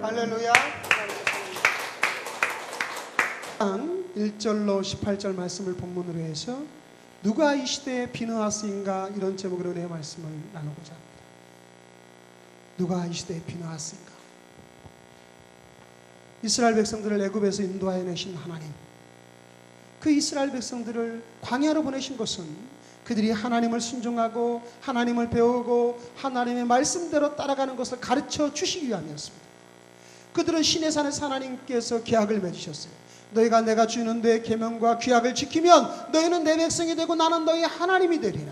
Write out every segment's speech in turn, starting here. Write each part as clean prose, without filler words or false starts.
할렐루야. 1절로 18절 말씀을 본문으로 해서 누가 이 시대에 비누하스인가, 이런 제목으로 은혜의 말씀을 나누고자 합니다. 누가 이 시대에 비누하스인가. 이스라엘 백성들을 애굽에서 인도하여 내신 하나님, 그 이스라엘 백성들을 광야로 보내신 것은 그들이 하나님을 순종하고 하나님을 배우고 하나님의 말씀대로 따라가는 것을 가르쳐 주시기 위함이었습니다. 그들은 시내산에서 하나님께서 계약을 맺으셨어요. 너희가 내가 주는 내 계명과 규약을 지키면 너희는 내 백성이 되고 나는 너희 하나님이 되리라.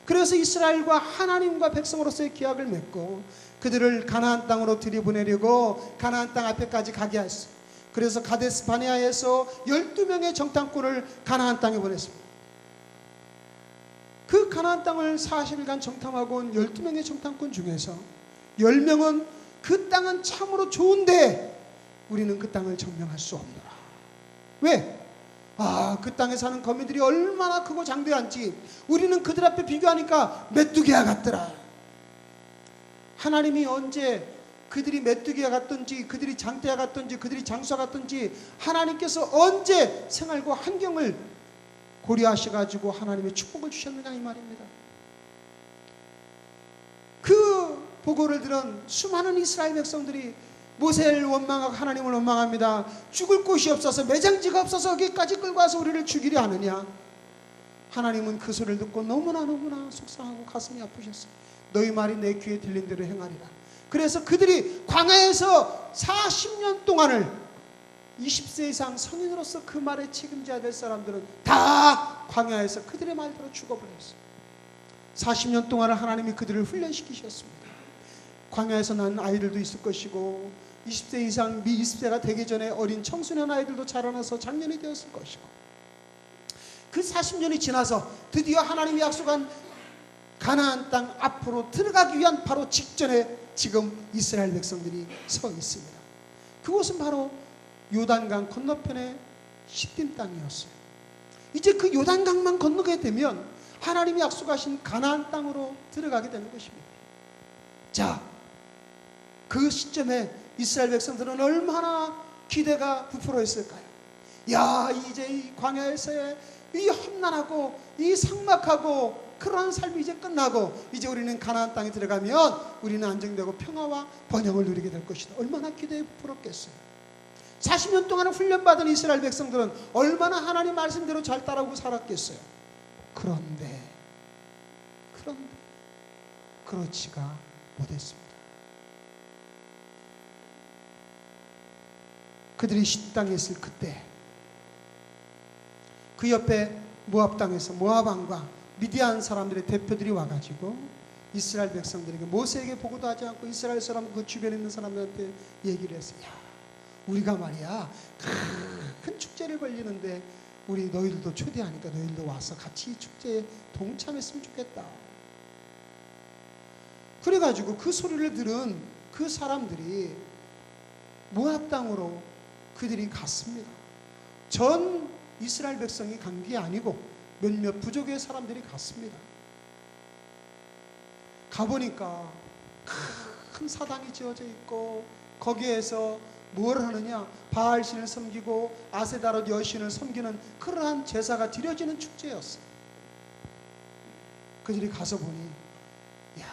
그래서 이스라엘과 하나님과 백성으로서의 계약을 맺고 그들을 가나안 땅으로 들이보내려고 가나안 땅 앞에까지 가게 하였어요. 그래서 가데스 바네아에서 12명의 정탐꾼을 가나안 땅에 보냈습니다. 그 가나안 땅을 40일간 정탐하고 온 12명의 정탐꾼 중에서 10명은 그 땅은 참으로 좋은데 우리는 그 땅을 점령할 수 없노라. 왜? 그 땅에 사는 거민들이 얼마나 크고 장대한지 우리는 그들 앞에 비교하니까 메뚜기와 같더라. 하나님이 언제 그들이 메뚜기와 같든지 그들이 장대와 같든지 그들이 장수와 같든지 하나님께서 언제 생활과 환경을 고려하셔가지고 하나님의 축복을 주셨느냐 이 말입니다. 그 보고를 들은 수많은 이스라엘 백성들이 모세를 원망하고 하나님을 원망합니다. 죽을 곳이 없어서 매장지가 없어서 여기까지 끌고 와서 우리를 죽이려 하느냐. 하나님은 그 소리를 듣고 너무나 속상하고 가슴이 아프셨어요. 너희 말이 내 귀에 들린 대로 행하리라. 그래서 그들이 광야에서 40년 동안을 20세 이상 성인으로서 그 말에 책임져야 될 사람들은 다 광야에서 그들의 말대로 죽어버렸어요. 40년 동안을 하나님이 그들을 훈련시키셨습니다. 광야에서 난 아이들도 있을 것이고 20세 이상 미 20세가 되기 전에 어린 청소년 아이들도 자라나서 장년이 되었을 것이고, 그 40년이 지나서 드디어 하나님이 약속한 가나안 땅 앞으로 들어가기 위한 바로 직전에 지금 이스라엘 백성들이 서 있습니다. 그곳은 바로 요단강 건너편의 시딤 땅이었어요. 이제 그 요단강만 건너게 되면 하나님이 약속하신 가나안 땅으로 들어가게 되는 것입니다. 자, 그 시점에 이스라엘 백성들은 얼마나 기대가 부풀어 있을까요? 야, 이제 이 광야에서의 이 험난하고 이 삭막하고 그러한 삶이 이제 끝나고 이제 우리는 가나안 땅에 들어가면 우리는 안정되고 평화와 번영을 누리게 될 것이다. 얼마나 기대에 부풀었겠어요. 40년 동안 훈련받은 이스라엘 백성들은 얼마나 하나님 말씀대로 잘 따라오고 살았겠어요. 그런데 그렇지가 못했습니다. 그들이 식당에 있을 그때 그 옆에 모압 땅에서 모압 왕과 미디안 사람들의 대표들이 와가지고 이스라엘 백성들에게 모세에게 보고도 하지 않고 이스라엘 사람 그 주변에 있는 사람들한테 얘기를 했어요. 야, 우리가 말이야 큰 축제를 벌리는데 우리 너희들도 초대하니까 너희들도 와서 같이 이 축제에 동참했으면 좋겠다. 그래가지고 그 소리를 들은 그 사람들이 모압 땅으로 그들이 갔습니다. 전 이스라엘 백성이 간 게 아니고 몇몇 부족의 사람들이 갔습니다. 가보니까 큰 사당이 지어져 있고 거기에서 뭘 하느냐, 바알신을 섬기고 아세다롯 여신을 섬기는 그러한 제사가 드려지는 축제였어요. 그들이 가서 보니 야,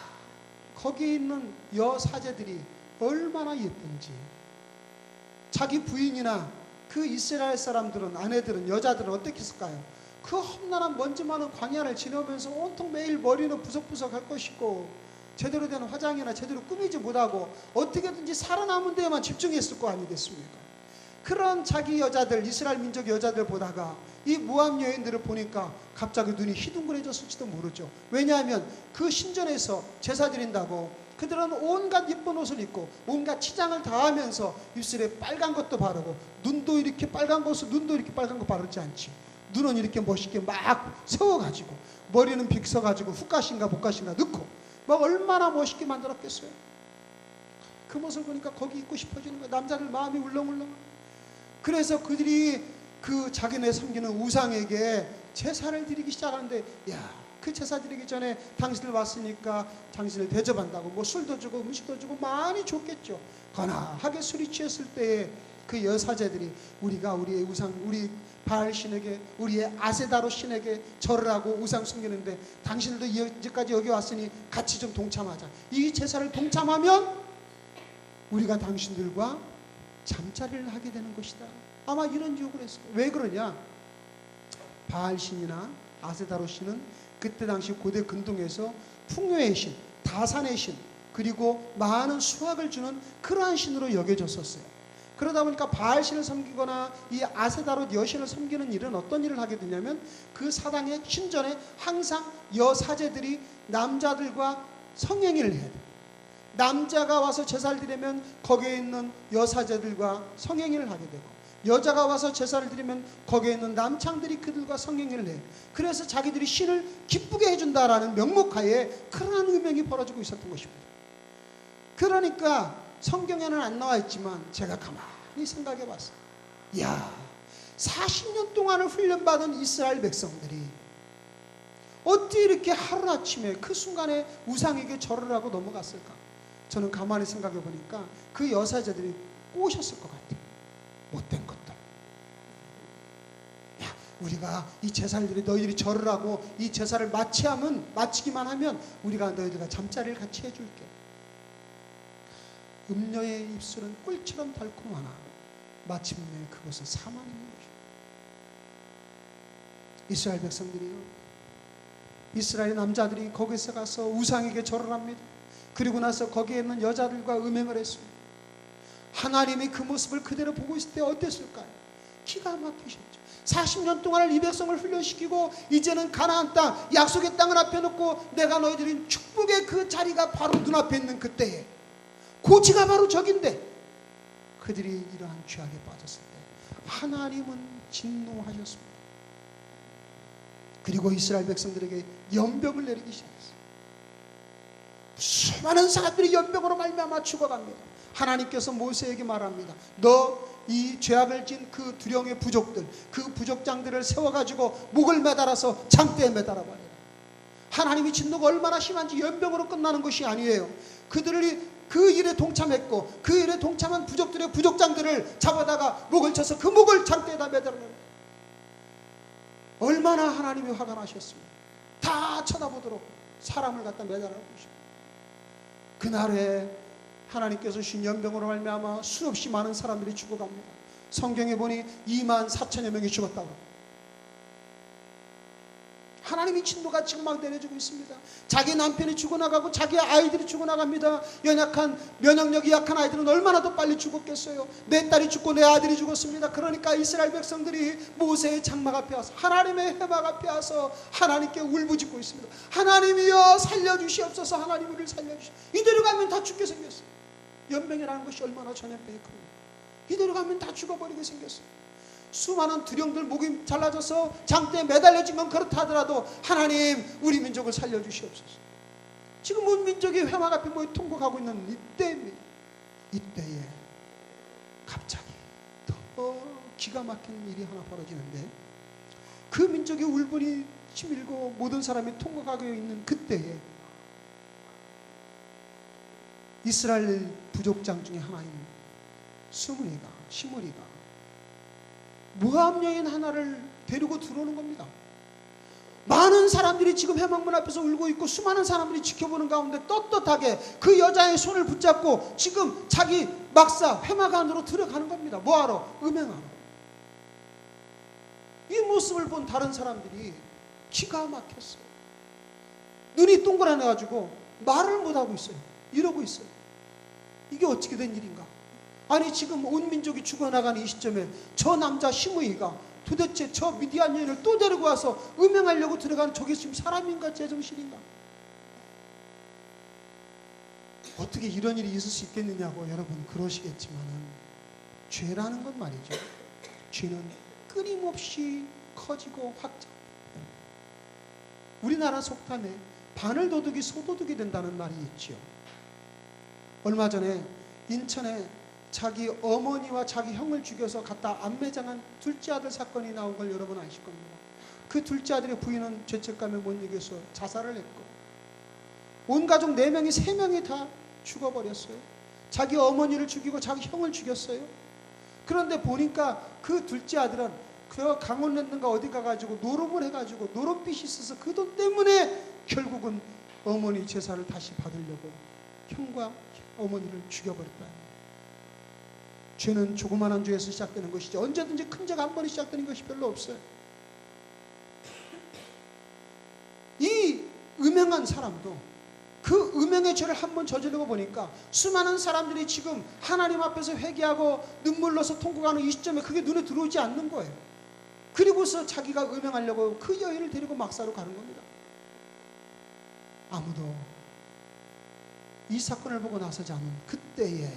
거기 있는 여사제들이 얼마나 예쁜지, 자기 부인이나 그 이스라엘 사람들은, 아내들은, 여자들은 어떻게 했을까요? 그 험난한 먼지 많은 광야를 지나면서 온통 매일 머리는 부석부석 할 것이고 제대로 된 화장이나 제대로 꾸미지 못하고 어떻게든지 살아남은 데에만 집중했을 거 아니겠습니까? 그런 자기 여자들, 이스라엘 민족 여자들 보다가 이 모압 여인들을 보니까 갑자기 눈이 희둥그레졌을지도 모르죠. 왜냐하면 그 신전에서 제사 드린다고 그들은 온갖 예쁜 옷을 입고 온갖 치장을 다하면서 입술에 빨간 것도 바르고 눈도 이렇게 빨간 것을 눈도 이렇게 빨간 거 바르지 않지. 눈은 이렇게 멋있게 막 세워가지고 머리는 빗어가지고 훅가신가 복가신가 넣고 막 얼마나 멋있게 만들었겠어요. 그 모습을 보니까 거기 있고 싶어지는 거예요. 남자들 마음이 울렁울렁. 그래서 그들이 그 자기네 섬기는 우상에게 제사를 드리기 시작하는데, 야, 그 제사 드리기 전에 당신을 왔으니까 당신을 대접한다고 뭐 술도 주고 음식도 주고 많이 줬겠죠. 거나하게 술이 취했을 때에 그 여사제들이 우리가 우리의 우상, 우리 바알 신에게, 우리의 아세다로 신에게 절을 하고 우상 숨기는데 당신들도 이제까지 여기 왔으니 같이 좀 동참하자. 이 제사를 동참하면 우리가 당신들과 잠자리를 하게 되는 것이다. 아마 이런 유혹을 했어요. 왜 그러냐? 바알 신이나 아세다로 신은 그때 당시 고대 근동에서 풍요의 신, 다산의 신, 그리고 많은 수확을 주는 그러한 신으로 여겨졌었어요. 그러다 보니까 바알 신을 섬기거나 이 아세다롯 여신을 섬기는 일은 어떤 일을 하게 되냐면 그 사당의 신전에 항상 여사제들이 남자들과 성행위를 해야 돼요. 남자가 와서 제사를 드리면 거기에 있는 여사제들과 성행위를 하게 되고, 여자가 와서 제사를 드리면 거기에 있는 남창들이 그들과 성행위를 해요. 그래서 자기들이 신을 기쁘게 해준다라는 명목하에 그러한 음행이 벌어지고 있었던 것입니다. 그러니까 성경에는 안 나와 있지만 제가 가만히 생각해 봤어요. 이야, 40년 동안을 훈련받은 이스라엘 백성들이 어떻게 이렇게 하루아침에 그 순간에 우상에게 절을 하고 넘어갔을까? 저는 가만히 생각해 보니까 그 여사제들이 꼬셨을 것 같아요. 못된 것들. 야, 우리가 이 제사를 너희들이 절을 하고 이 제사를 마치기만 하면 우리가 너희들과 잠자리를 같이 해줄게. 음녀의 입술은 꿀처럼 달콤하나 마침내 그것은 사망인 것이다. 이스라엘 백성들이요, 이스라엘 남자들이 거기서 가서 우상에게 절을 합니다. 그리고 나서 거기에 있는 여자들과 음행을 했습니다. 하나님이 그 모습을 그대로 보고 있을 때 어땠을까요? 기가 막히셨죠. 40년 동안을 이 백성을 훈련시키고 이제는 가나안 땅, 약속의 땅을 앞에 놓고 내가 너희들이 축복의 그 자리가 바로 눈앞에 있는 그때에 고지가 바로 저긴데 그들이 이러한 죄악에 빠졌을 때 하나님은 진노하셨습니다. 그리고 이스라엘 백성들에게 연병을 내리기 시작했어요. 수많은 사람들이 연병으로 말미암아 죽어갑니다. 하나님께서 모세에게 말합니다. 너 이 죄악을 진 그 두령의 부족들, 그 부족장들을 세워가지고 목을 매달아서 장대에 매달아버려라. 하나님이 진노가 얼마나 심한지 연병으로 끝나는 것이 아니에요. 그들이 그 일에 동참했고 그 일에 동참한 부족들의 부족장들을 잡아다가 목을 쳐서 그 목을 장대에다 매달아버려라. 얼마나 하나님이 화가 나셨습니까? 다 쳐다보도록 사람을 갖다 매달아 보십니다. 그날에 하나님께서 주신 연병으로 말미암아 수없이 많은 사람들이 죽어갑니다. 성경에 보니 24,000여 명이 죽었다고. 하나님의 진노가 지금 막 내려지고 있습니다. 자기 남편이 죽어나가고 자기 아이들이 죽어나갑니다. 연약한, 면역력이 약한 아이들은 얼마나 더 빨리 죽었겠어요. 내 딸이 죽고 내 아들이 죽었습니다. 그러니까 이스라엘 백성들이 모세의 장막 앞에 와서, 하나님의 회막 앞에 와서 하나님께 울부짖고 있습니다. 하나님이여 살려주시옵소서. 하나님 우리를 살려주시옵소서. 이대로 가면 다 죽게 생겼어요. 연병이라는 것이 얼마나 전염병이 큽니까? 이대로 가면 다 죽어버리게 생겼어요. 수많은 두령들 목이 잘라져서 장대에 매달려진 건 그렇다 하더라도 하나님 우리 민족을 살려주시옵소서. 지금 온 민족이 회막 앞에 모여 통곡하고 있는 이때입니다. 이때에 갑자기 더 기가 막힌 일이 하나 벌어지는데, 그 민족의 울분이 치밀고 모든 사람이 통곡하고 있는 그때에 이스라엘 부족장 중에 하나인 시므리가 모압 여인 하나를 데리고 들어오는 겁니다. 많은 사람들이 지금 회막문 앞에서 울고 있고 수많은 사람들이 지켜보는 가운데 떳떳하게 그 여자의 손을 붙잡고 지금 자기 막사 회막 안으로 들어가는 겁니다. 뭐하러? 음행하러. 이 모습을 본 다른 사람들이 기가 막혔어요. 눈이 동그라내가지고 말을 못하고 있어요. 이러고 있어요. 이게 어떻게 된 일인가? 아니 지금 온 민족이 죽어나가는 이 시점에 저 남자 시므이가 도대체 저 미디안 여인을 또 데리고 와서 음행하려고 들어간 저게 지금 사람인가 제정신인가? 어떻게 이런 일이 있을 수 있겠느냐고 여러분 그러시겠지만은, 죄라는 건 말이죠, 죄는 끊임없이 커지고 확장. 우리나라 속담에 바늘도둑이 소도둑이 된다는 말이 있죠. 얼마 전에 인천에 자기 어머니와 자기 형을 죽여서 갖다 안매장한 둘째 아들 사건이 나온 걸 여러분 아실 겁니다. 그 둘째 아들의 부인은 죄책감에 못 이겨서 자살을 했고, 온 가족 4명이 3명이 다 죽어버렸어요. 자기 어머니를 죽이고 자기 형을 죽였어요. 그런데 보니까 그 둘째 아들은 그 강원랜드인가 어디 가가지고 노름을 해가지고 노름빚이 있어서 그 돈 때문에 결국은 어머니 제사를 다시 받으려고 형과 어머니를 죽여버렸다. 죄는 조그마한 죄에서 시작되는 것이죠. 언제든지 큰 죄가 한 번에 시작되는 것이 별로 없어요. 이 음행한 사람도 그 음행의 죄를 한번 저지르고 보니까 수많은 사람들이 지금 하나님 앞에서 회개하고 눈물 흘러서 통곡하는 이 시점에 그게 눈에 들어오지 않는 거예요. 그리고서 자기가 음행하려고 그 여인을 데리고 막사로 가는 겁니다. 아무도 이 사건을 보고 나서지 않은 그때에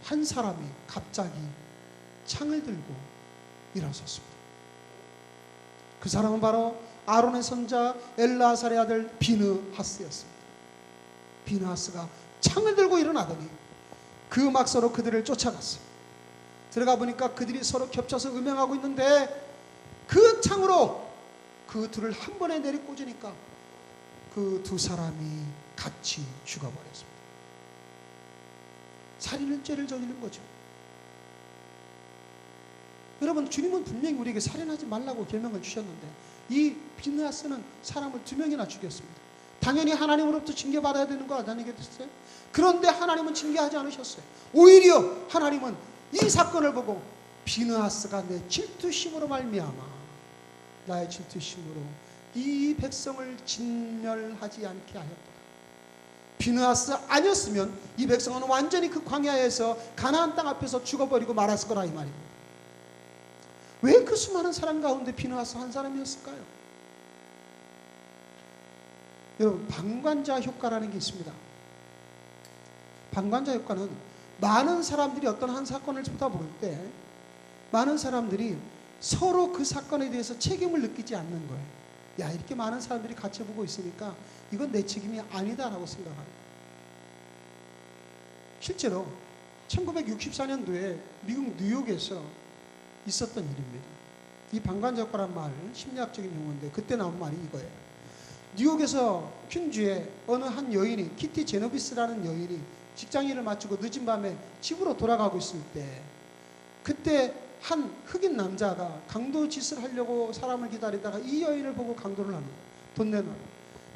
한 사람이 갑자기 창을 들고 일어섰습니다. 그 사람은 바로 아론의 손자 엘라살의 아들 비느하스였습니다. 비느하스가 창을 들고 일어나더니 그 막사로 그들을 쫓아갔어요. 들어가 보니까 그들이 서로 겹쳐서 음행하고 있는데 그 창으로 그 둘을 한 번에 내리꽂으니까 그 두 사람이 같이 죽어버렸습니다. 살인은 죄를 저지른 거죠. 여러분, 주님은 분명히 우리에게 살인하지 말라고 계명을 주셨는데 이 비느하스는 사람을 2명이나 죽였습니다. 당연히 하나님으로부터 징계받아야 되는 거 아니겠어요? 그런데 하나님은 징계하지 않으셨어요. 오히려 하나님은 이 사건을 보고 비느하스가 내 질투심으로 말미암아 나의 질투심으로 이 백성을 진멸하지 않게 하였다. 비느하스 아니었으면 이 백성은 완전히 그 광야에서 가나안 땅 앞에서 죽어버리고 말았을 거라 이 말입니다. 왜 그 수많은 사람 가운데 비느하스 한 사람이었을까요? 여러분, 방관자 효과라는 게 있습니다. 방관자 효과는 많은 사람들이 어떤 한 사건을 쳐다볼 때 많은 사람들이 서로 그 사건에 대해서 책임을 느끼지 않는 거예요. 야, 이렇게 많은 사람들이 같이 보고 있으니까 이건 내 책임이 아니다라고 생각합니다. 실제로 1964년도에 미국 뉴욕에서 있었던 일입니다. 이 방관자 효과란 말은 심리학적인 용어인데 그때 나온 말이 이거예요. 뉴욕에서 퀸즈에 어느 한 여인이, 키티 제노비스라는 여인이 직장일을 마치고 늦은 밤에 집으로 돌아가고 있을 때 그때 한 흑인 남자가 강도 짓을 하려고 사람을 기다리다가 이 여인을 보고 강도를 하는 거예요. 돈 내놔라.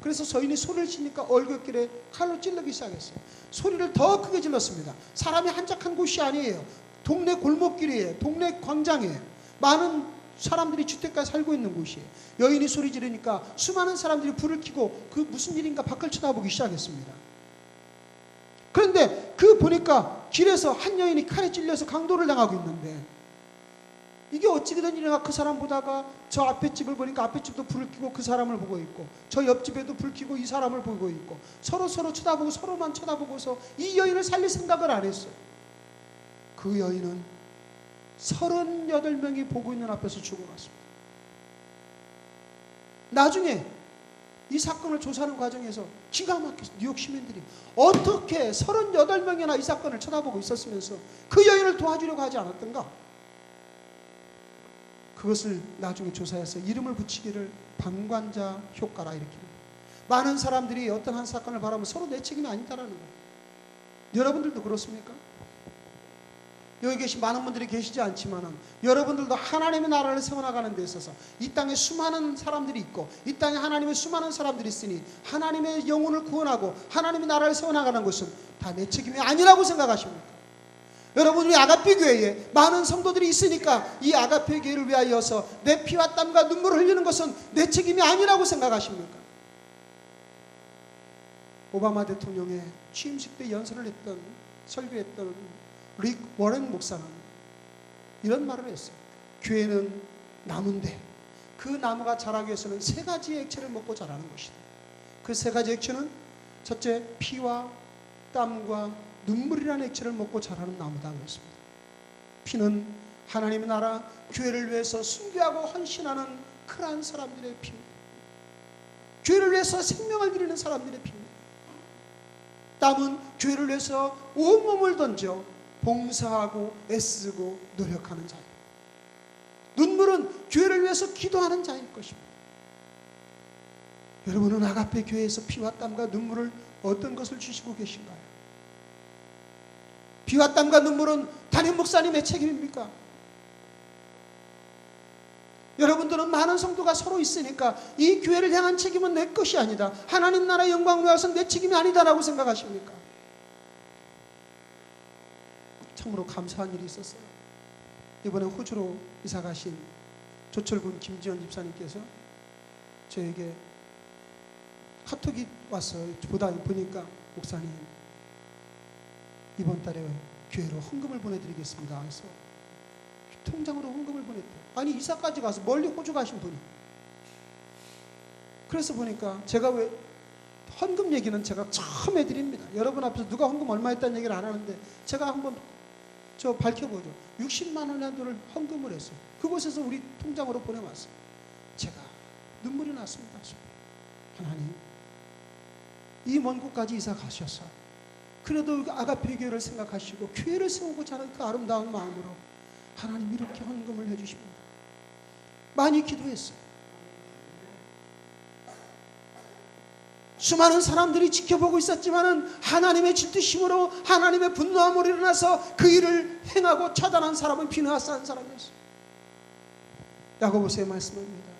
그래서 저인이 소리를 치니까 얼굴길에 칼로 찔르기 시작했어요. 소리를 더 크게 질렀습니다. 사람이 한적한 곳이 아니에요. 동네 골목길이에요. 동네 광장이에요. 많은 사람들이 주택가에 살고 있는 곳이에요. 여인이 소리 지르니까 수많은 사람들이 불을 켜고 그 무슨 일인가 밖을 쳐다보기 시작했습니다. 그런데 그 보니까 길에서 한 여인이 칼에 찔려서 강도를 당하고 있는데 이게 어찌 된 일인가 그 사람 보다가 저 앞에 집을 보니까 앞에 집도 불을 켜고 그 사람을 보고 있고 저 옆집에도 불 켜고 이 사람을 보고 있고 서로 쳐다보고 서로만 쳐다보고서 이 여인을 살릴 생각을 안 했어요. 그 여인은 38명이 보고 있는 앞에서 죽어갔습니다. 나중에 이 사건을 조사하는 과정에서 기가 막혀서 뉴욕 시민들이 어떻게 38명이나 이 사건을 쳐다보고 있었으면서 그 여인을 도와주려고 하지 않았던가? 그것을 나중에 조사해서 이름을 붙이기를 방관자 효과라 이렇게 합니다. 많은 사람들이 어떤 한 사건을 바라보면 서로 내 책임이 아니다라는 거예요. 여러분들도 그렇습니까? 여기 계신 많은 분들이 계시지 않지만 여러분들도 하나님의 나라를 세워나가는 데 있어서 이 땅에 수많은 사람들이 있고 이 땅에 하나님의 수많은 사람들이 있으니 하나님의 영혼을 구원하고 하나님의 나라를 세워나가는 것은 다 내 책임이 아니라고 생각하십니까? 여러분, 우리 아가페 교회에 많은 성도들이 있으니까 이 아가페 교회를 위하여서 내 피와 땀과 눈물을 흘리는 것은 내 책임이 아니라고 생각하십니까? 오바마 대통령의 취임식 때 연설을 했던, 설교했던 릭 워렌 목사는 이런 말을 했어요. 교회는 나무인데 그 나무가 자라기 위해서는 3가지의 액체를 먹고 자라는 것이다. 그 3가지 액체는 첫째, 피와 땀과 눈물이라는 액체를 먹고 자라는 나무다 그랬습니다. 피는 하나님의 나라, 교회를 위해서 순교하고 헌신하는 그러한 사람들의 피입니다. 교회를 위해서 생명을 드리는 사람들의 피입니다. 땀은 교회를 위해서 온몸을 던져 봉사하고 애쓰고 노력하는 자입니다. 눈물은 교회를 위해서 기도하는 자일 것입니다. 여러분은 아가페 교회에서 피와 땀과 눈물을 어떤 것을 주시고 계신가요? 피와 땀과 눈물은 담임 목사님의 책임입니까? 여러분들은 많은 성도가 서로 있으니까 이 교회를 향한 책임은 내 것이 아니다, 하나님 나라 영광을 위해서 내 책임이 아니다라고 생각하십니까? 참으로 감사한 일이 있었어요. 이번에 호주로 이사 가신 조철군 김지원 집사님께서 저에게 카톡이 왔어요. 보니까 목사님 이번 달에 교회로 헌금을 보내드리겠습니다. 그래서 통장으로 헌금을 보냈대요. 아니 이사까지 가서 멀리 호주 가신 분이. 그래서 보니까 제가 왜 헌금 얘기는 제가 처음 해드립니다. 여러분 앞에서 누가 헌금 얼마 했다는 얘기를 안 하는데 제가 한번 밝혀보죠. 60만 원의 돈을 헌금을 했어요. 그곳에서 우리 통장으로 보내왔어요. 제가 눈물이 났습니다. 하나님, 이 먼 곳까지 이사 가셔서 그래도 아가페 교회를 생각하시고 교회를 세우고자 하는 그 아름다운 마음으로 하나님 이렇게 헌금을 해주십니다. 많이 기도했어요. 수많은 사람들이 지켜보고 있었지만은 하나님의 질투심으로 하나님의 분노함으로 일어나서 그 일을 행하고 차단한 사람은 비느하스한 사람이었어요. 야고보서에 말씀합니다.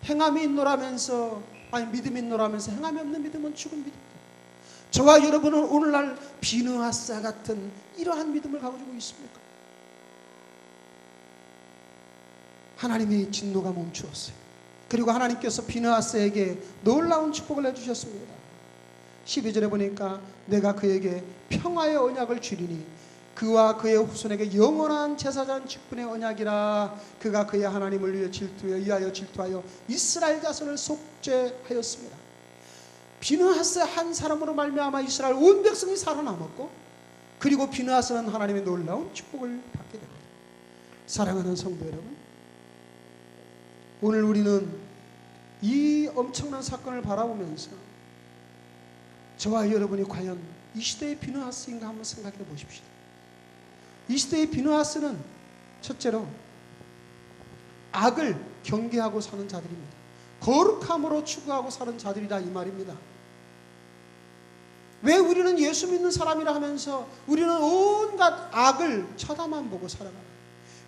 행함이 있노라면서, 아니 믿음이 있노라면서 행함이 없는 믿음은 죽은 믿음이다. 저와 여러분은 오늘날 비느하스 같은 이러한 믿음을 가지고 있습니까? 하나님의 진노가 멈추었어요. 그리고 하나님께서 비느하스에게 놀라운 축복을 해주셨습니다. 12절에 보니까 내가 그에게 평화의 언약을 주리니 그와 그의 후손에게 영원한 제사장 직분의 언약이라. 그가 그의 하나님을 위하여 질투하여 이스라엘 자손을 속죄하였습니다. 비느하스 한 사람으로 말미암아 이스라엘 온 백성이 살아남았고, 그리고 비느하스는 하나님의 놀라운 축복을 받게 됩니다. 사랑하는 성도 여러분, 오늘 우리는 이 엄청난 사건을 바라보면서 저와 여러분이 과연 이 시대의 비느하스인가 한번 생각해 보십시오. 이 시대의 비느하스는 첫째로 악을 경계하고 사는 자들입니다. 거룩함으로 추구하고 사는 자들이다 이 말입니다. 왜 우리는 예수 믿는 사람이라 하면서 우리는 온갖 악을 쳐다만 보고 살아가나?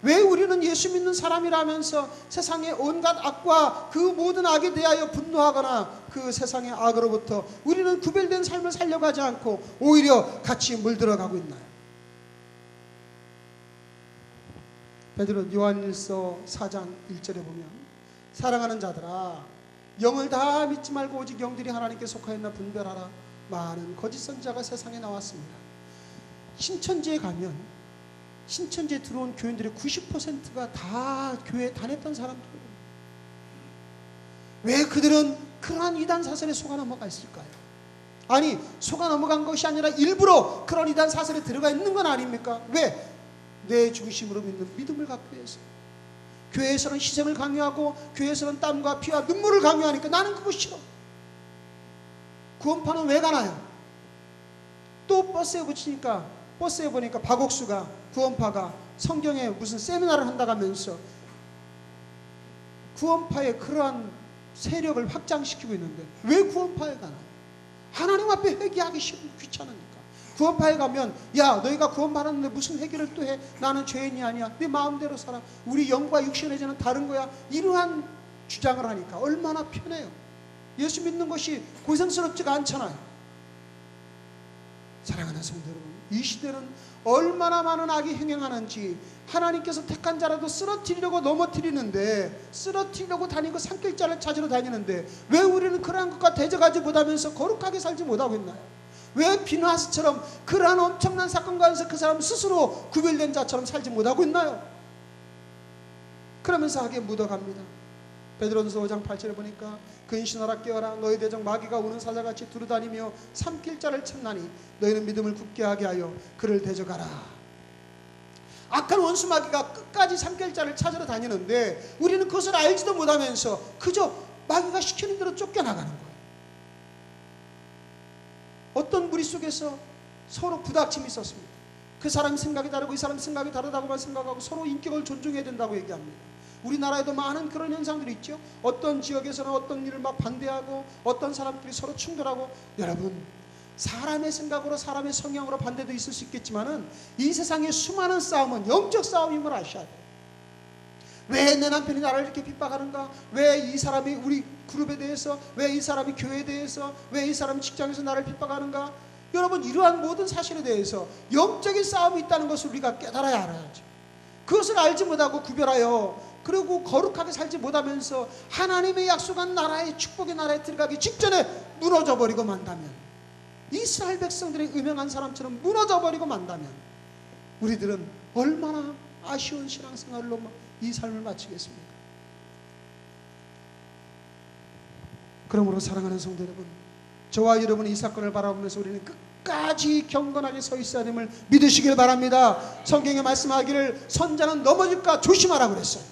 왜 우리는 예수 믿는 사람이라면서 세상의 온갖 악과 그 모든 악에 대하여 분노하거나 그 세상의 악으로부터 우리는 구별된 삶을 살려가지 않고 오히려 같이 물들어가고 있나요? 베드로 요한일서 4장 1절에 보면 사랑하는 자들아 영을 다 믿지 말고 오직 영들이 하나님께 속하였나 분별하라. 많은 거짓 선지자가 세상에 나왔습니다. 신천지에 가면 신천지에 들어온 교인들의 90%가 다 교회에 다녔던 사람들이에요. 왜 그들은 그러한 이단 사설에 속아 넘어가 있을까요? 아니 속아 넘어간 것이 아니라 일부러 그런 이단 사설에 들어가 있는 건 아닙니까? 왜? 내 중심으로 믿는 믿음을 갖기 위해서. 교회에서는 희생을 강요하고 교회에서는 땀과 피와 눈물을 강요하니까 나는 그거 싫어. 구원파는 왜 가나요? 또 버스에 붙이니까 버스에 보니까 박옥수가 구원파가 성경에 무슨 세미나를 한다면서 구원파의 그러한 세력을 확장시키고 있는데 왜 구원파에 가나요? 하나님 앞에 회개하기 귀찮으니까. 구원파에 가면 야 너희가 구원받았는데 무슨 회개를 또 해? 나는 죄인이 아니야. 네 마음대로 살아. 우리 영과 육신의 죄는 다른 거야. 이러한 주장을 하니까 얼마나 편해요. 예수 믿는 것이 고생스럽지가 않잖아요. 사랑하는 성도 여러분, 이 시대는 얼마나 많은 악이 행행하는지 하나님께서 택한 자라도 쓰러뜨리려고 넘어뜨리는데 쓰러뜨리려고 다니고 산길자를 찾으러 다니는데 왜 우리는 그러한 것과 대적하지 못하면서 거룩하게 살지 못하고 있나요? 왜 비느하스처럼 그러한 엄청난 사건 가운데서 그 사람 스스로 구별된 자처럼 살지 못하고 있나요? 그러면서 악에 묻어갑니다. 베드로전서 5장 8절에 보니까 근신하라 깨어라 너희 대적 마귀가 우는 사자같이 두루다니며 삼킬자를 찾나니 너희는 믿음을 굳게 하게 하여 그를 대적하라. 악한 원수 마귀가 끝까지 삼킬자를 찾으러 다니는데 우리는 그것을 알지도 못하면서 그저 마귀가 시키는 대로 쫓겨나가는 거예요. 어떤 무리 속에서 서로 부닥침이 있었습니다. 그 사람 생각이 다르고 이 사람 생각이 다르다고만 생각하고 서로 인격을 존중해야 된다고 얘기합니다. 우리나라에도 많은 그런 현상들이 있죠. 어떤 지역에서는 어떤 일을 막 반대하고 어떤 사람들이 서로 충돌하고. 여러분, 사람의 생각으로 사람의 성향으로 반대도 있을 수 있겠지만은 이 세상의 수많은 싸움은 영적 싸움임을 아셔야 돼요. 왜 내 남편이 나를 이렇게 핍박하는가? 왜 이 사람이 우리 그룹에 대해서, 왜 이 사람이 교회에 대해서, 왜 이 사람이 직장에서 나를 핍박하는가? 여러분, 이러한 모든 사실에 대해서 영적인 싸움이 있다는 것을 우리가 깨달아야 알아야죠. 그것을 알지 못하고 구별하여 그리고 거룩하게 살지 못하면서 하나님의 약속한 나라의 축복의 나라에 들어가기 직전에 무너져 버리고 만다면, 이스라엘 백성들의 음행한 사람처럼 무너져 버리고 만다면 우리들은 얼마나 아쉬운 신앙생활로 이 삶을 마치겠습니까? 그러므로 사랑하는 성도 여러분, 저와 여러분이 이 사건을 바라보면서 우리는 끝까지 경건하게 서 있어야 됨을 믿으시길 바랍니다. 성경에 말씀하기를 선자는 넘어질까 조심하라고 그랬어요.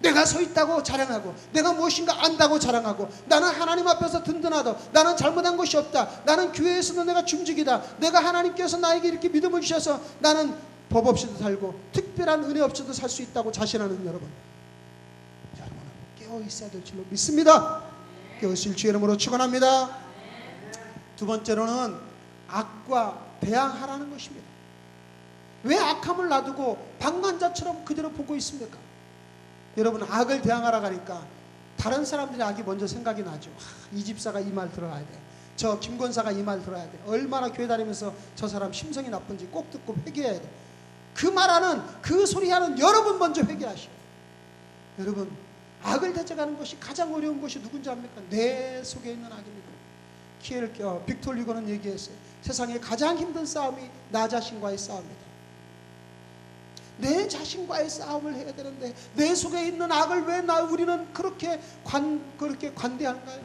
내가 서 있다고 자랑하고, 내가 무엇인가 안다고 자랑하고, 나는 하나님 앞에서 든든하다, 나는 잘못한 것이 없다, 나는 교회에서도 내가 중직이다, 내가 하나님께서 나에게 이렇게 믿음을 주셔서 나는 법 없이도 살고 특별한 은혜 없이도 살 수 있다고 자신하는 여러분은 깨어 있어야 될 줄로 믿습니다. 깨어 있을 주의 이름으로 축원합니다. 두 번째로는 악과 대항하라는 것입니다. 왜 악함을 놔두고 방관자처럼 그대로 보고 있습니까? 여러분, 악을 대항하라 하니까 다른 사람들의 악이 먼저 생각이 나죠. 이 집사가 이 말 들어야 돼, 저 김권사가 이 말 들어야 돼, 얼마나 교회 다니면서 저 사람 심성이 나쁜지 꼭 듣고 회개해야 돼. 그 말하는, 그 소리하는 여러분 먼저 회개하시오. 여러분, 악을 대적하는 것이 가장 어려운 것이 누군지 압니까? 내 속에 있는 악입니다. 빅톨 리고는 얘기했어요. 세상에 가장 힘든 싸움이 나 자신과의 싸움이다. 내 자신과의 싸움을 해야 되는데 내 속에 있는 악을 왜 우리는 그렇게 관대한가요?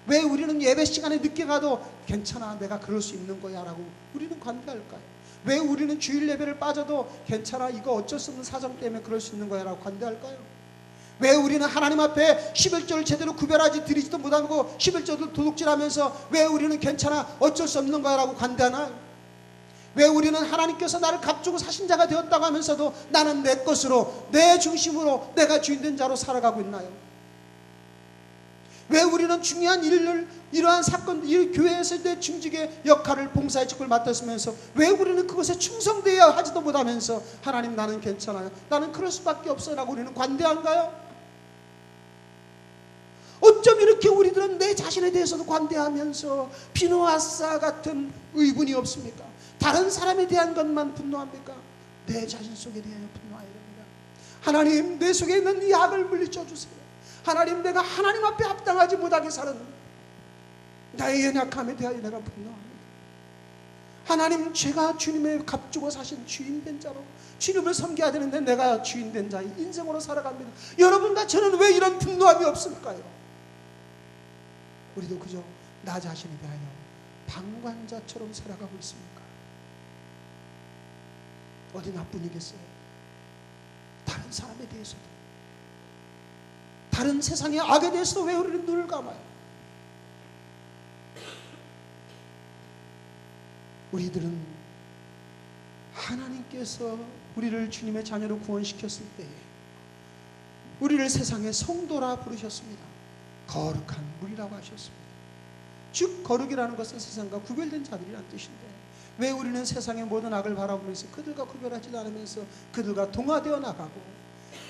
왜 우리는 예배 시간에 늦게 가도 괜찮아, 내가 그럴 수 있는 거야 라고 우리는 관대할까요? 왜 우리는 주일 예배를 빠져도 괜찮아, 이거 어쩔 수 없는 사정 때문에 그럴 수 있는 거야 라고 관대할까요? 왜 우리는 하나님 앞에 11조를 제대로 구별하지 드리지도 못하고 11조도 도둑질하면서 왜 우리는 괜찮아, 어쩔 수 없는 거야 라고 관대하나요? 왜 우리는 하나님께서 나를 값주고 사신 자가 되었다고 하면서도 나는 내 것으로, 내 중심으로, 내가 주인된 자로 살아가고 있나요? 왜 우리는 중요한 일을, 이러한 사건, 이 교회에서 내 중직의 역할을, 봉사의 직분을 맡았으면서 왜 우리는 그것에 충성되어야 하지도 못하면서 하나님 나는 괜찮아요, 나는 그럴 수밖에 없어요 라고 우리는 관대한가요? 어쩜 이렇게 우리들은 내 자신에 대해서도 관대하면서 비누아사 같은 의분이 없습니까? 다른 사람에 대한 것만 분노합니까? 내 자신 속에 대하여 분노해야 됩니다. 하나님, 내 속에 있는 이 악을 물리쳐 주세요. 하나님, 내가 하나님 앞에 합당하지 못하게 사는 나의 연약함에 대하여 내가 분노합니다. 하나님, 제가 주님의 값주고 사신 주인된 자로 주님을 섬겨야 되는데 내가 주인된 자의 인생으로 살아갑니다. 여러분과 저는 왜 이런 분노함이 없을까요? 우리도 그저 나 자신에 대하여 방관자처럼 살아가고 있습니까? 어디 나뿐이겠어요? 다른 사람에 대해서도, 다른 세상의 악에 대해서도 왜 우리는 눈을 감아요? 우리들은 하나님께서 우리를 주님의 자녀로 구원시켰을 때에 우리를 세상의 성도라 부르셨습니다. 거룩한 무리라고 하셨습니다. 즉 거룩이라는 것은 세상과 구별된 자들이란 뜻인데 왜 우리는 세상의 모든 악을 바라보면서 그들과 구별하지 않으면서 그들과 동화되어 나가고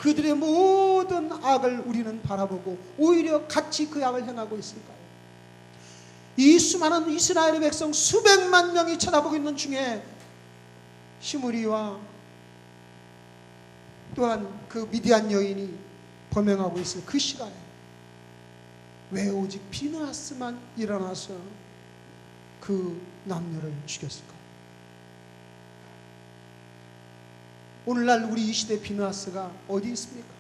그들의 모든 악을 우리는 바라보고 오히려 같이 그 악을 행하고 있을까요? 이 수많은 이스라엘의 백성 수백만 명이 쳐다보고 있는 중에 시므리와 또한 그 미디안 여인이 범행하고 있을 그 시간에 왜 오직 비느하스만 일어나서 그 남녀를 죽였을까? 오늘날 우리 이 시대 비느하스가 어디 있습니까?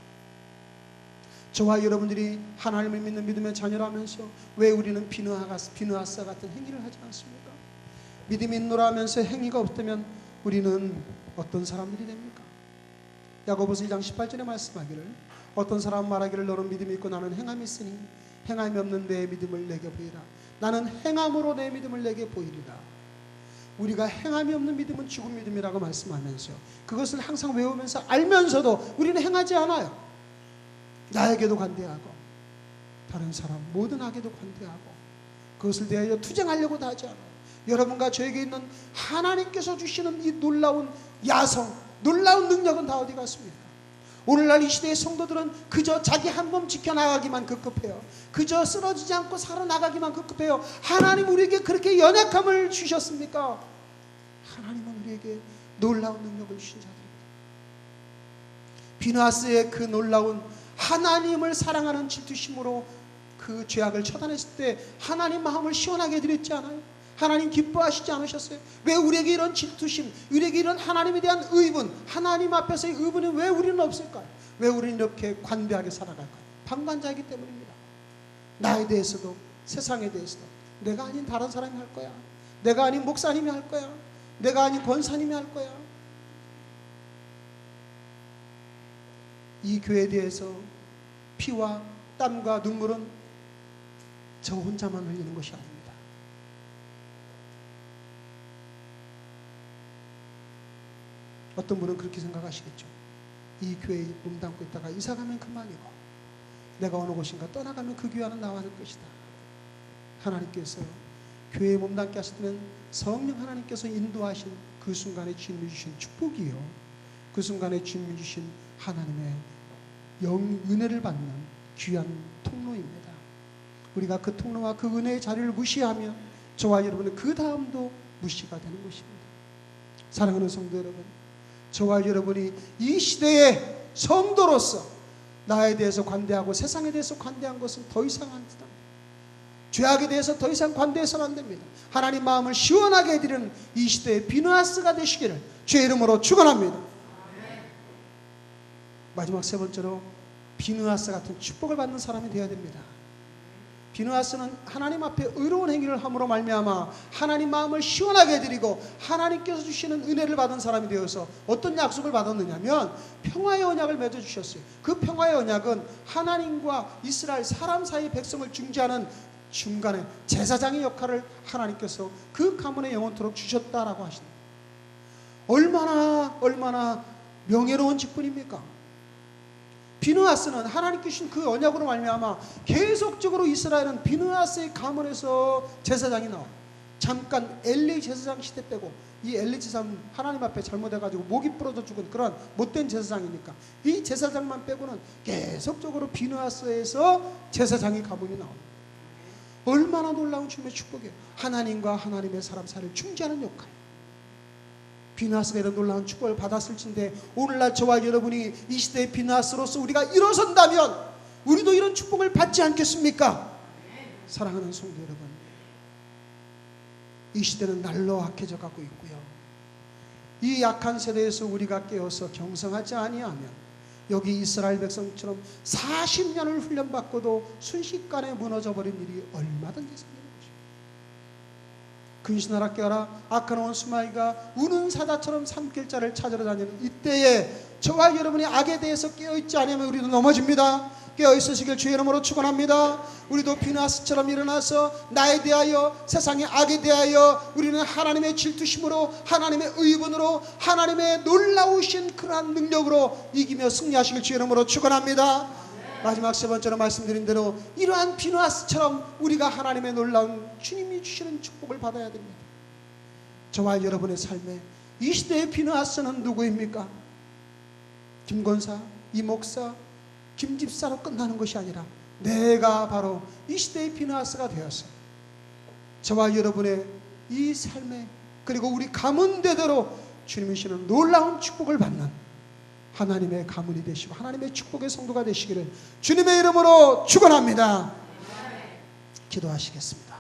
저와 여러분들이 하나님을 믿는 믿음의 자녀라면서 왜 우리는 비느하스 같은 행위를 하지 않습니까? 믿음이 있노라 하면서 행위가 없다면 우리는 어떤 사람들이 됩니까? 야고보서 2장 18절에 말씀하기를 어떤 사람 말하기를 너는 믿음이 있고 나는 행함이 있으니 행함이 없는 내 믿음을 내게 보이라. 나는 행함으로 내 믿음을 내게 보이리라. 우리가 행함이 없는 믿음은 죽은 믿음이라고 말씀하면서요, 그것을 항상 외우면서 알면서도 우리는 행하지 않아요. 나에게도 관대하고 다른 사람 모든 악에도 관대하고 그것을 대하여 투쟁하려고도 하지 않아요. 여러분과 저에게 있는 하나님께서 주시는 이 놀라운 야성, 놀라운 능력은 다 어디 갔습니까? 오늘날 이 시대의 성도들은 그저 자기 한 몸 지켜나가기만 급급해요. 그저 쓰러지지 않고 살아나가기만 급급해요. 하나님 우리에게 그렇게 연약함을 주셨습니까? 하나님은 우리에게 놀라운 능력을 주신 자들입니다. 비누아스의 그 놀라운 하나님을 사랑하는 질투심으로 그 죄악을 처단했을 때 하나님 마음을 시원하게 해드렸지 않아요? 하나님 기뻐하시지 않으셨어요? 왜 우리에게 이런 질투심, 우리에게 이런 하나님에 대한 의분, 하나님 앞에서의 의분이 왜 우리는 없을까요? 왜 우리는 이렇게 관대하게 살아갈까요? 방관자이기 때문입니다. 나에 대해서도 세상에 대해서도 내가 아닌 다른 사람이 할 거야, 내가 아닌 목사님이 할 거야, 내가 아닌 권사님이 할 거야. 이 교회에 대해서 피와 땀과 눈물은 저 혼자만 흘리는 것이 아닙니다. 어떤 분은 그렇게 생각하시겠죠. 이 교회에 몸담고 있다가 이사가면 그만이고 내가 어느 곳인가 떠나가면 그 교회는 나와는 것이다. 하나님께서 교회에 몸담게 하시면 성령 하나님께서 인도하신 그 순간에 주님이 주신 축복이요, 그 순간에 주님이 주신 하나님의 은혜를 받는 귀한 통로입니다. 우리가 그 통로와 그 은혜의 자리를 무시하면 저와 여러분은 그 다음도 무시가 되는 것입니다. 사랑하는 성도 여러분, 저와 여러분이 이 시대의 성도로서 나에 대해서 관대하고 세상에 대해서 관대한 것은 더 이상 안 된다. 죄악에 대해서 더 이상 관대해서는 안 됩니다. 하나님 마음을 시원하게 해드리는 이 시대의 비누아스가 되시기를 주의 이름으로 축원합니다. 마지막 세 번째로 비누아스 같은 축복을 받는 사람이 되어야 됩니다. 비누아스는 하나님 앞에 의로운 행위를 함으로 말미암아 하나님 마음을 시원하게 해드리고 하나님께서 주시는 은혜를 받은 사람이 되어서 어떤 약속을 받았느냐면 평화의 언약을 맺어주셨어요. 그 평화의 언약은 하나님과 이스라엘 사람 사이 백성을 중재하는 중간에 제사장의 역할을 하나님께서 그 가문에 영원토록 주셨다라고 하십니다. 얼마나 명예로운 직분입니까? 비누아스는 하나님께 주신 그 언약으로 말미암아 계속적으로 이스라엘은 비누아스의 가문에서 제사장이 나와요. 잠깐 엘리 제사장 시대 빼고, 이 엘리 제사장은 하나님 앞에 잘못해가지고 목이 부러져 죽은 그런 못된 제사장이니까 이 제사장만 빼고는 계속적으로 비누아스에서 제사장의 가문이 나옵니다. 얼마나 놀라운 주님의 축복이에요. 하나님과 하나님의 사람 사이를 중재하는 역할. 비누아스가 이런 놀라운 축복을 받았을진데 오늘날 저와 여러분이 이 시대의 비누아스로서 우리가 일어선다면 우리도 이런 축복을 받지 않겠습니까? 사랑하는 성도 여러분, 이 시대는 날로 악해져 가고 있고요, 이 약한 세대에서 우리가 깨어서 경성하지 아니하면 여기 이스라엘 백성처럼 40년을 훈련받고도 순식간에 무너져버린 일이 얼마든지 생깁니다. 근신하라 깨어라, 악한 원수마귀가 우는 사자처럼 산길자를 찾으러 다니는 이때에 저와 여러분이 악에 대해서 깨어있지 않으면 우리도 넘어집니다. 깨어있으시길 주의 이름으로 축원합니다. 우리도 비누아스처럼 일어나서 나에 대하여, 세상의 악에 대하여 우리는 하나님의 질투심으로, 하나님의 의분으로, 하나님의 놀라우신 그러한 능력으로 이기며 승리하시길 주의 이름으로 축원합니다. 마지막 세 번째로 말씀드린 대로 이러한 비누아스처럼 우리가 하나님의 놀라운 주님이 주시는 축복을 받아야 됩니다. 저와 여러분의 삶에 이 시대의 비누아스는 누구입니까? 김권사, 이목사, 김집사로 끝나는 것이 아니라 내가 바로 이 시대의 비누아스가 되어서 저와 여러분의 이 삶에, 그리고 우리 가문대대로 주님이 주시는 놀라운 축복을 받는 하나님의 가문이 되시고 하나님의 축복의 성도가 되시기를 주님의 이름으로 축원합니다. 기도하시겠습니다.